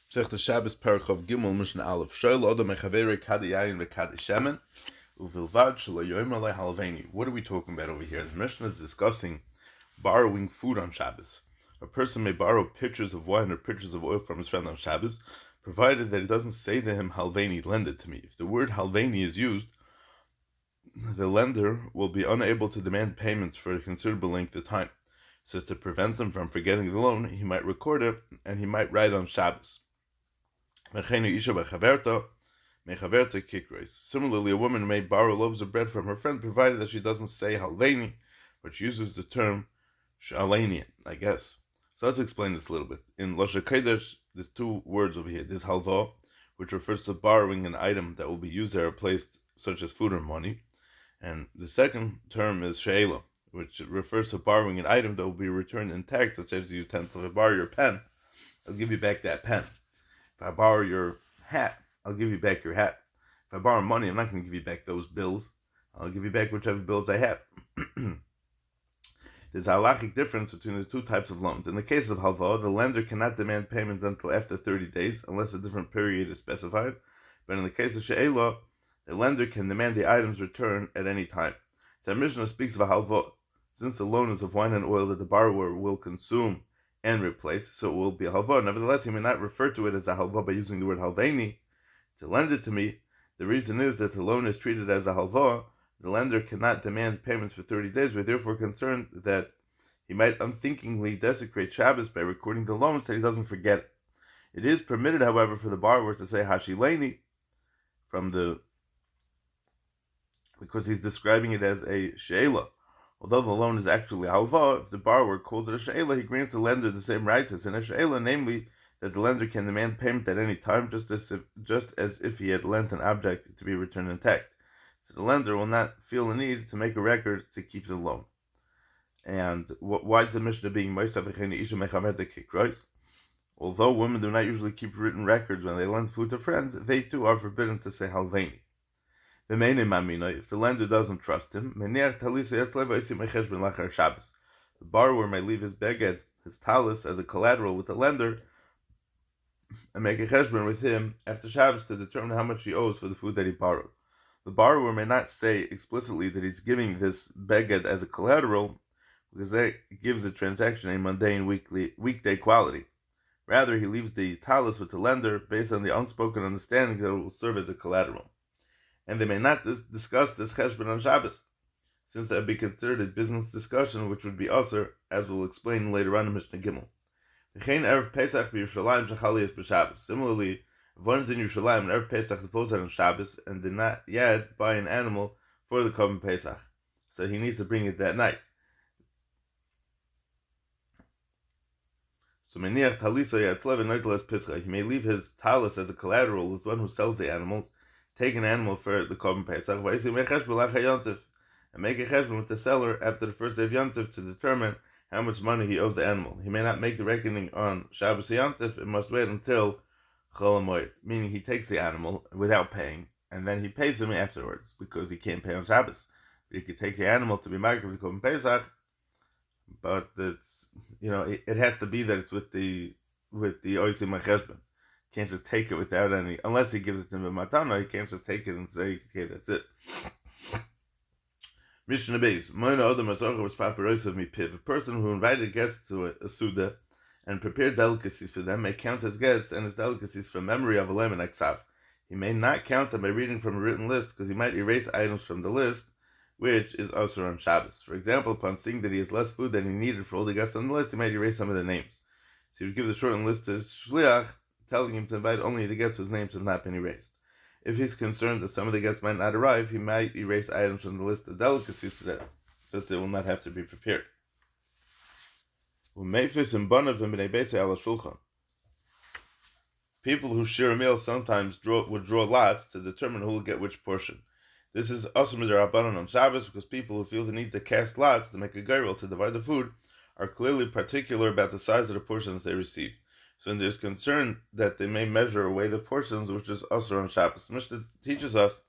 Sech the Shabbos Perachov Gimel Mishnah Aleph Shoyl Odo Mechaveri Kadi Yayin V'Kadi Shemen Uvilvad Shelo Yomer Le Halveni. What are we talking about over here? The Mishnah is discussing borrowing food on Shabbos. A person may borrow pitchers of wine or pitchers of oil from his friend on Shabbos, provided that he doesn't say to him, Halveni, lend it to me. If the word Halveni is used, the lender will be unable to demand payments for a considerable length of time. So to prevent him from forgetting the loan, he might record it, and he might write on Shabbos. Similarly, a woman may borrow loaves of bread from her friend, provided that she doesn't say halveni, but she uses the term shaleni, I guess. So let's explain this a little bit. In Lashon Kodesh, there's two words over here. There's halva, which refers to borrowing an item that will be used or replaced, such as food or money. And the second term is she'ela, which refers to borrowing an item that will be returned intact, such as a utensil. If I borrow your pen, I'll give you back that pen. If I borrow your hat, I'll give you back your hat. If I borrow money, I'm not going to give you back those bills. I'll give you back whichever bills I have. There's a halachic difference between the two types of loans. In the case of halva, the lender cannot demand payments until after 30 days, unless a different period is specified. But in the case of she'ela, the lender can demand the item's return at any time. The Mishnah speaks of a halva. Since the loan is of wine and oil that the borrower will consume and replace, so it will be a halva. Nevertheless, he may not refer to it as a halva by using the word halveni, to lend it to me. The reason is that the loan is treated as a halva. The lender cannot demand payments for 30 days. We're therefore concerned that he might unthinkingly desecrate Shabbos by recording the loan so he doesn't forget it. It is permitted, however, for the borrower to say hashileni because he's describing it as a she'ela. Although the loan is actually halva, if the borrower calls it a she'ela, he grants the lender the same rights as in a she'ela, namely that the lender can demand payment at any time, just as if he had lent an object to be returned intact. So the lender will not feel the need to make a record to keep the loan. And why is the Mishnah being Moisa? Although women do not usually keep written records when they lend food to friends, they too are forbidden to say halveni. If the lender doesn't trust him, the borrower may leave his beged, his talis, as a collateral with the lender and make a cheshbon with him after Shabbos to determine how much he owes for the food that he borrowed. The borrower may not say explicitly that he's giving this beged as a collateral, because that gives the transaction a mundane weekday quality. Rather, he leaves the talis with the lender based on the unspoken understanding that it will serve as a collateral. And they may not discuss this cheshbon on Shabbos, since that would be considered a business discussion, which would be usher, as we'll explain later on in Mishnah Gimel. Similarly, if one is in Yerushalayim and Erev Pesach falls on Shabbos and did not yet buy an animal for the Korban Pesach, so he needs to bring it that night. So he may leave his talis as a collateral with one who sells the animals, take an animal for the Korban Pesach, and make a cheshbon with the seller after the first day of Yontif to determine how much money he owes the animal. He may not make the reckoning on Shabbos Yontif, it must wait until Chol HaMoed, meaning he takes the animal without paying, and then he pays him afterwards, because he can't pay on Shabbos. You could take the animal to be marked with the Korban Pesach, but it has to be that it's with the Oisim HaCheshbon. Can't just take it without any, unless he gives it to him in Matana, he can't just take it and say, okay, that's it. Mishnah Beis, a person who invited guests to a Suda and prepared delicacies for them may count as guests and his delicacies from memory of a lemon aksav. He may not count them by reading from a written list, because he might erase items from the list, which is also on Shabbos. For example, upon seeing that he has less food than he needed for all the guests on the list, he might erase some of the names. So he would give the shortened list to his shliach, telling him to invite only the guests whose names have not been erased. If he's concerned that some of the guests might not arrive, he might erase items from the list of delicacies so that they will not have to be prepared. People who share a meal sometimes would draw lots to determine who will get which portion. This is also midrabanan on Shabbos, because people who feel the need to cast lots to make a geirel to divide the food are clearly particular about the size of the portions they receive. So when there's concern that they may measure away the portions, which is also on Shabbos. Mishnah teaches us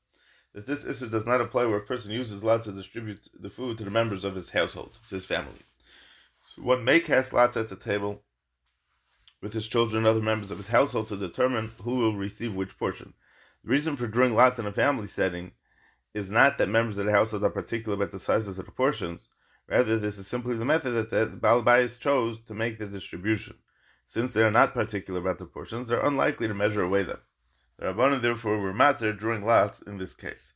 that this issur does not apply where a person uses lots to distribute the food to the members of his household, to his family. So one may cast lots at the table with his children and other members of his household to determine who will receive which portion. The reason for drawing lots in a family setting is not that members of the household are particular about the sizes of the portions. Rather, this is simply the method that the Baal Bayis chose to make the distribution. Since they are not particular about the portions, they are unlikely to measure away them. The Rabbanan therefore were matter drawing lots in this case.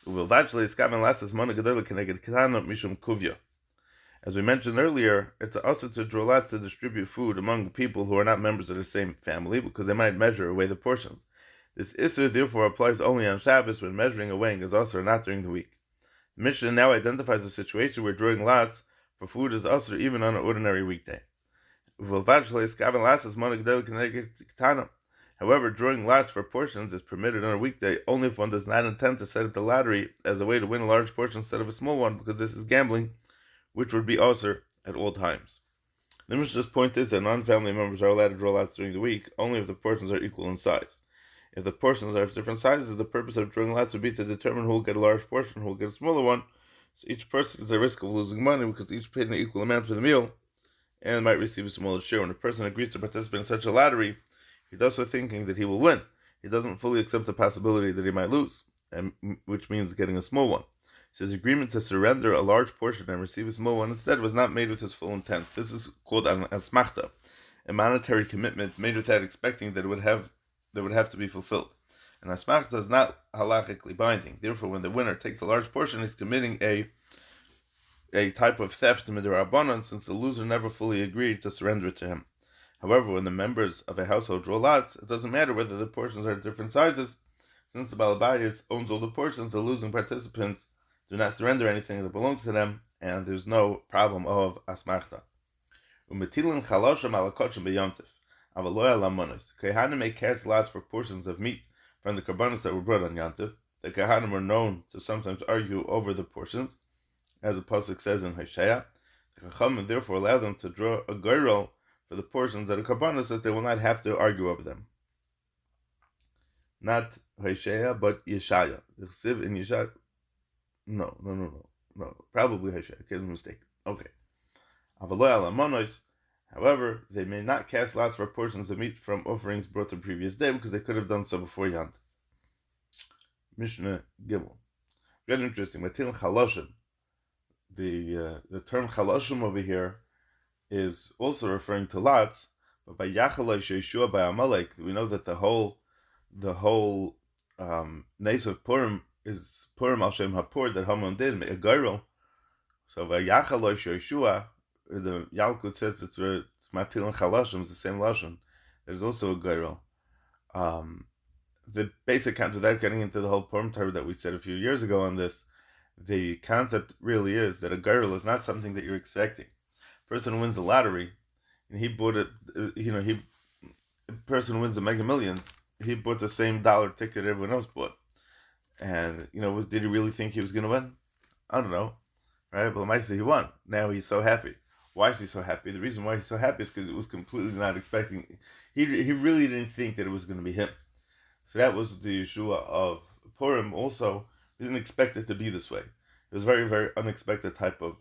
As we mentioned earlier, it's also to draw lots to distribute food among people who are not members of the same family, because they might measure away the portions. This Isser therefore applies only on Shabbos when measuring and weighing is also not during the week. The Mishnah now identifies a situation where drawing lots for food is also even on an ordinary weekday. However, drawing lots for portions is permitted on a weekday only if one does not intend to set up the lottery as a way to win a large portion instead of a small one, because this is gambling, which would be also at all times. The Mishnah's point is that non-family members are allowed to draw lots during the week only if the portions are equal in size. If the portions are of different sizes, the purpose of drawing lots would be to determine who will get a large portion, who will get a smaller one, so each person is at risk of losing money because each paid an equal amount for the meal and might receive a smaller share. When a person agrees to participate in such a lottery, he does so thinking that he will win. He doesn't fully accept the possibility that he might lose, which means getting a small one. So his agreement to surrender a large portion and receive a small one instead was not made with his full intent. This is called an asmachta, a monetary commitment made without expecting that it would have to be fulfilled. An asmachta is not halachically binding. Therefore, when the winner takes a large portion, he's committing a type of theft midrabanan, since the loser never fully agreed to surrender it to him. However, when the members of a household draw lots, it doesn't matter whether the portions are different sizes. Since the Baal Bayis owns all the portions, the losing participants do not surrender anything that belongs to them, and there's no problem of asmachta. Umetilin chaloshim alakochim beyomtiv, avaloy alamonis. Kehanim may cast lots for portions of meat from the karbanos that were brought on Yontif. The Kehanim were known to sometimes argue over the portions, as the pasuk says in Hosea. The Chachamim therefore allow them to draw a goyrel for the portions of the karbanos that they will not have to argue over them. Not Hosea, but Yeshaya. The Chsiv in Yeshaya. No. Probably Hosea. Okay, mistake. Okay. Avaloy alamonos. However, they may not cast lots for portions of meat from offerings brought the previous day because they could have done so before Yant. Mishnah Gimel. Very interesting. Matil chaloshim. The term chaloshim over here is also referring to lots, but by Yachalai Sheshua by Amalek, we know that the whole Nes of Purim is Purim al Shem Hapur that Haman did, a Gairel. So by Yachalai Sheshua, the Yalkut says it's Matil and Chaloshim, it's the same Lashon. There's also a Gairel. The basic concept, without getting into the whole Purim Torah that we said a few years ago on this, the concept really is that a Gairel is not something that you're expecting. A person wins the lottery, and he bought it, a person wins the Mega Millions, he bought the same dollar ticket everyone else bought. And, did he really think he was going to win? I don't know. Right? But might say he won. Now he's so happy. Why is he so happy? The reason why he's so happy is because it was completely not expecting. He really didn't think that it was going to be him. So that was the Yeshua of Purim also. He didn't expect it to be this way. It was very, very unexpected type of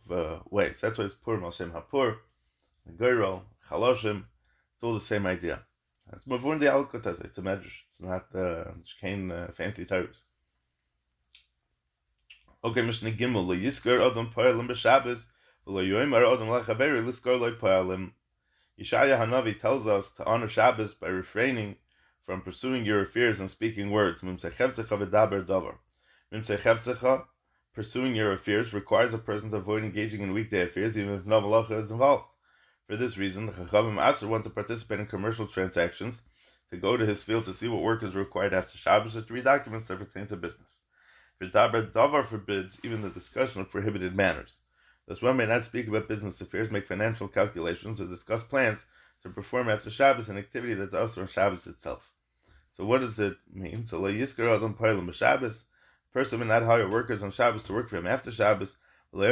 way. So that's why it's Purim Hashem Hapur, Geirel, Chaloshim. It's all the same idea. It's Mavur the Alkotas. It's a medrash. It's not fancy tires. Okay, Mishnah Gimel. Lo yiskar adam po'alim b'Shabbos, v'lo yomer adam lachaveri liskar lo po'alim. Yeshaya Hanavi tells us to honor Shabbos by refraining from pursuing your affairs and speaking words. Mimsechevtzecha v'daber davar. Mimsechevtzecha, pursuing your affairs, requires a person to avoid engaging in weekday affairs, even if no malacha is involved. For this reason, the Chachamim Asher want to participate in commercial transactions, to go to his field to see what work is required after Shabbos, or to read documents that pertain to business. For Dabar Davar forbids even the discussion of prohibited manners. Thus one may not speak about business affairs, make financial calculations, or discuss plans to perform after Shabbos an activity that's also on Shabbos itself. So what does it mean? So Lo Yiskar Adam Po'alim b'Shabbos, a person may not hire workers on Shabbos to work for him after Shabbos, and a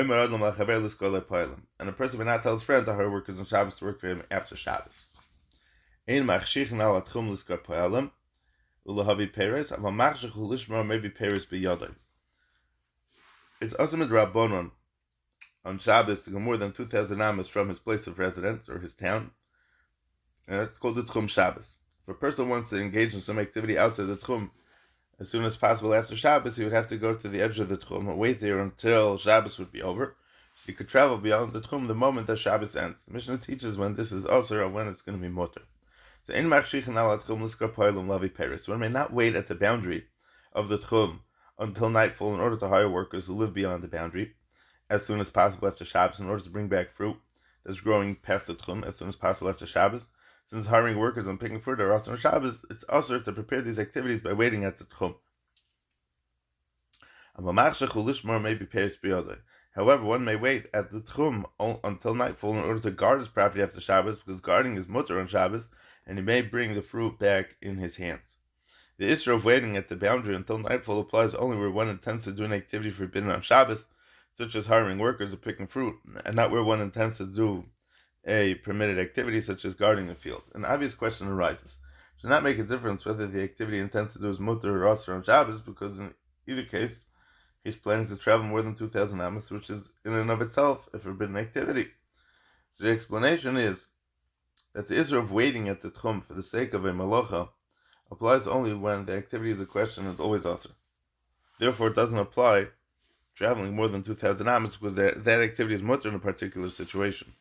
person may not tell his friend to hire workers on Shabbos to work for him after Shabbos. Ein machshichin al atchum liskar po'alim, ulahavi peres, aval machshich ulishmar maybe peres b'yadai. It's asamid rabbonon on Shabbos to go more than 2,000 amas from his place of residence or his town and that's called the Tchum Shabbos. If a person wants to engage in some activity outside the Tchum as soon as possible after Shabbos, he would have to go to the edge of the Tchum and wait there until Shabbos would be over. So he could travel beyond the Tchum the moment that Shabbos ends. The Mishnah teaches when this is Osir and when it's going to be Mutter. So in Machshichin al Tchum Liskar Poilum Lavi Peres, one may not wait at the boundary of the Tchum until nightfall in order to hire workers who live beyond the boundary as soon as possible after Shabbos in order to bring back fruit that's growing past the Tchum as soon as possible after Shabbos. Since hiring workers and picking fruit are also on Shabbos, it's also to prepare these activities by waiting at the Tchum. However, one may wait at the Tchum until nightfall in order to guard his property after Shabbos, because guarding is mutter on Shabbos, and he may bring the fruit back in his hands. The issue of waiting at the boundary until nightfall applies only where one intends to do an activity forbidden on Shabbos, such as hiring workers or picking fruit, and not where one intends to do a permitted activity such as guarding the field. An obvious question arises. It should not make a difference whether the activity intends to do is mutter or asr on Shabbos, because in either case, he's planning to travel more than 2,000 amos, which is in and of itself a forbidden activity. So the explanation is that the issue of waiting at the Tchum for the sake of a malacha applies only when the activity is a question and it's always asr. Therefore, it doesn't apply traveling more than 2,000 amos because that activity is mutter in a particular situation.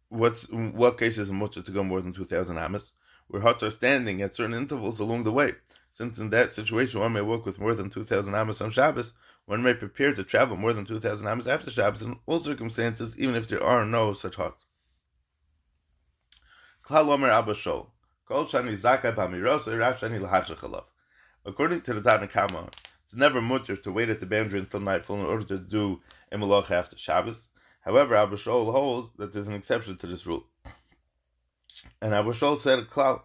What case is mutter to go more than 2,000 amos? Where huts are standing at certain intervals along the way. Since in that situation one may walk with more than 2,000 amos on Shabbos, one may prepare to travel more than 2,000 amos after Shabbos in all circumstances, even if there are no such huts. According to the Tanna Kama, it's never mutter to wait at the boundary until nightfall in order to do a malacha after Shabbos. However, Abba Shaul holds that there's an exception to this rule. And Abba Shaul said, Klal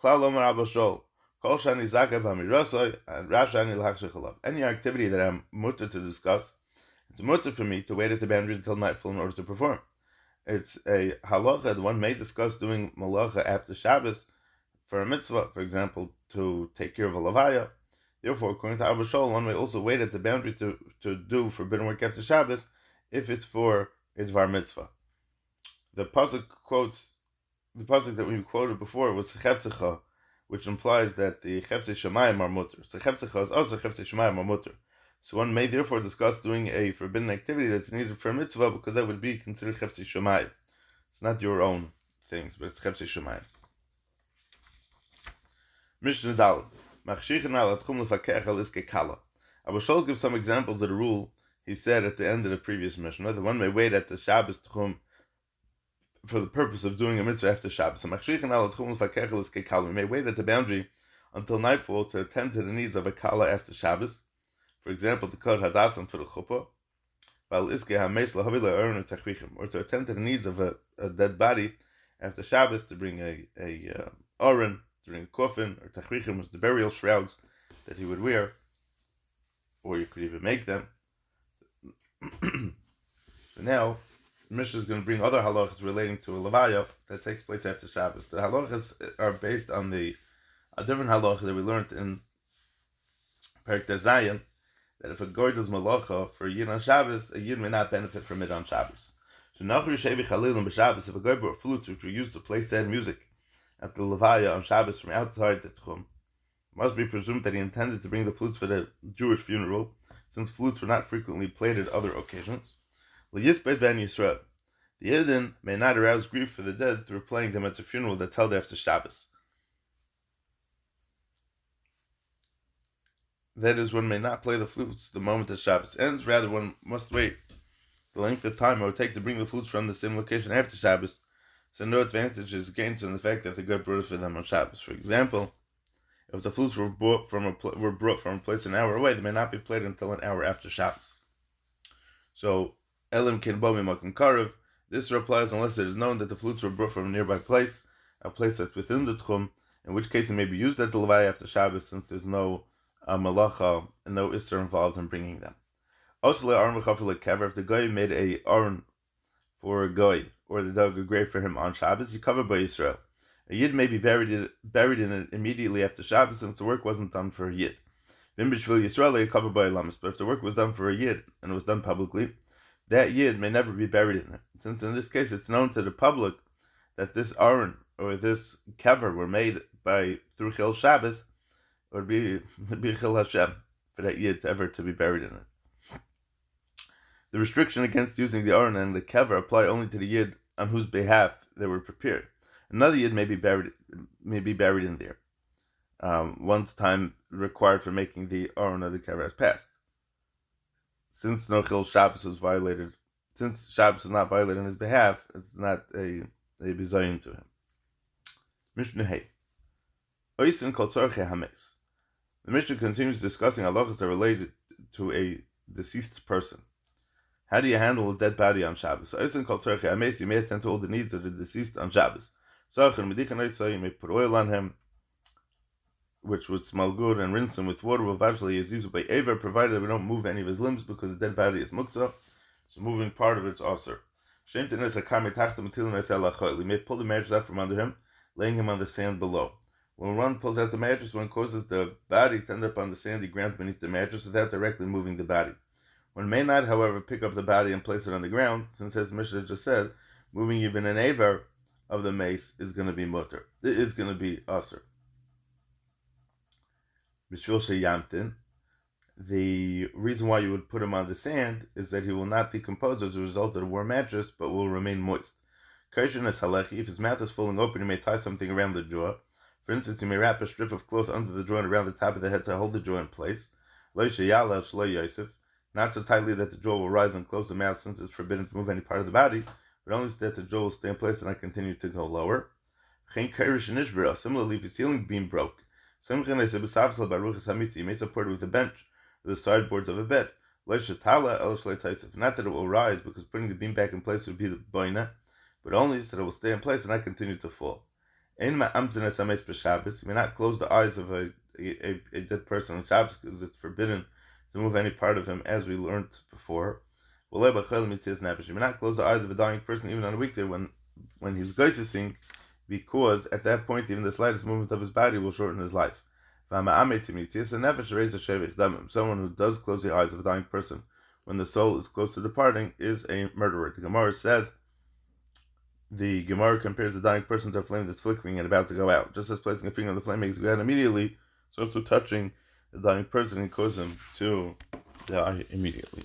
Omer Abba Shaul, Kol Shani Zaka B'Amirosoi, and Rav Shani L'Hachshechalav. Any activity that I'm mutter to discuss, it's mutter for me to wait at the boundary until nightfall in order to perform. It's a halacha that one may discuss doing malacha after Shabbos for a mitzvah, for example, to take care of a lavaya. Therefore, according to Abba Shaul, one may also wait at the boundary to do forbidden work after Shabbos if it's for its var mitzvah. The pasuk that we quoted before was cheptzecha, which implies that the cheptzei shemayim are mutter. So cheptzecha is also cheptzei shemayim are mutter. So one may therefore discuss doing a forbidden activity that's needed for a mitzvah because that would be considered cheptzei shemayim. It's not your own things, but it's cheptzei shemayim. Mishnah Daled. Machshichin al tchum lefakech al iske kala. Abba Shaul gives some examples of the rule he said at the end of the previous Mishnah, that one may wait at the Shabbos tchum for the purpose of doing a mitzvah after Shabbos. We may wait at the boundary until nightfall to attend to the needs of a kala after Shabbos. For example, to cut hadasim for the chuppah, or to attend to the needs of a dead body after Shabbos, to bring a aron, to bring a coffin, or tachrichim was the burial shrouds that he would wear, or you could even make them. So now, the Mishnah is going to bring other halachas relating to a levaya that takes place after Shabbos. The halachas are based on a different halacha that we learned in Perek Zayin, that if a goy does malacha for a yid on Shabbos, a yid may not benefit from it on Shabbos. So nachri shevi chalilim b'Shabbos, if a goy brought flutes which were used to play sad music at the levaya on Shabbos from outside the tchum, it must be presumed that he intended to bring the flutes for the Jewish funeral, since flutes were not frequently played at other occasions. L'yisbet ben Yisrael, the Yidden may not arouse grief for the dead through playing them at the funeral that's held after Shabbos. That is, one may not play the flutes the moment that Shabbos ends, rather one must wait the length of time it would take to bring the flutes from the same location after Shabbos, so no advantage is gained from the fact that the God brought it for them on Shabbos. For example, if the flutes were brought from a place an hour away, they may not be played until an hour after Shabbos. So, Elim ken bomi makom karev, this applies unless it is known that the flutes were brought from a nearby place, a place that's within the tchum, in which case it may be used at the levaya after Shabbos, since there's no malacha and no isser involved in bringing them. Also, if the guy made a aron for a guy, or the dug a grave for him on Shabbos, he covered by Yisrael. A yid may be buried in it immediately after Shabbos, since the work wasn't done for a yid. Vimbishvil Yisrael covered by Lamas, but if the work was done for a yid and it was done publicly, that yid may never be buried in it, since in this case it's known to the public that this aron or this kever were made through Chil Shabbos, it would be Chil Hashem for that yid ever to be buried in it. The restriction against using the aron and the kever apply only to the yid on whose behalf they were prepared. Another yid may be buried in there once time required for making the aron or the kever has passed. Since no Chil Shabbos was violated, since Shabbos is not violated on his behalf, it's not a bizayin to him. Mishnah Hey. Oisin kol tzorchei hames. The Mishnah continues discussing halachas that are related to a deceased person. How do you handle a dead body on Shabbos? Oisin kol tzorchei hames. You may attend to all the needs of the deceased on Shabbos. You may put oil on him, which would smell good, and rinse him with water. Will eventually use by Aver, provided that we don't move any of his limbs, because the dead body is muktzah. So moving part of it's aser. You may pull the mattress out from under him, laying him on the sand below. When one pulls out the mattress, one causes the body to end up on the sandy ground beneath the mattress without directly moving the body. One may not, however, pick up the body and place it on the ground, since, as Mishnah just said, moving even an aver of the mace is going to be mutter. It is going to be aser. The reason why you would put him on the sand is that he will not decompose as a result of the warm mattress, but will remain moist. If his mouth is falling open, you may tie something around the jaw. For instance, you may wrap a strip of cloth under the jaw and around the top of the head to hold the jaw in place. Not so tightly that the jaw will rise and close the mouth, since it's forbidden to move any part of the body, but only so that the jaw will stay in place and not continue to go lower. Similarly, if his ceiling beam broke, you may support it with a bench, the sideboards of a bed. Not that it will rise, because putting the beam back in place would be the boina, but only so that it will stay in place and not continue to fall. You may not close the eyes of a dead person on Shabbos, because it's forbidden to move any part of him, as we learned before. You may not close the eyes of a dying person even on a weekday when he's geisesing, because at that point even the slightest movement of his body will shorten his life. Someone who does close the eyes of a dying person when the soul is close to departing is a murderer. The Gemara says, the Gemara compares the dying person to a flame that's flickering and about to go out. Just as placing a finger on the flame makes it go out immediately, so also touching the dying person can cause him to die immediately.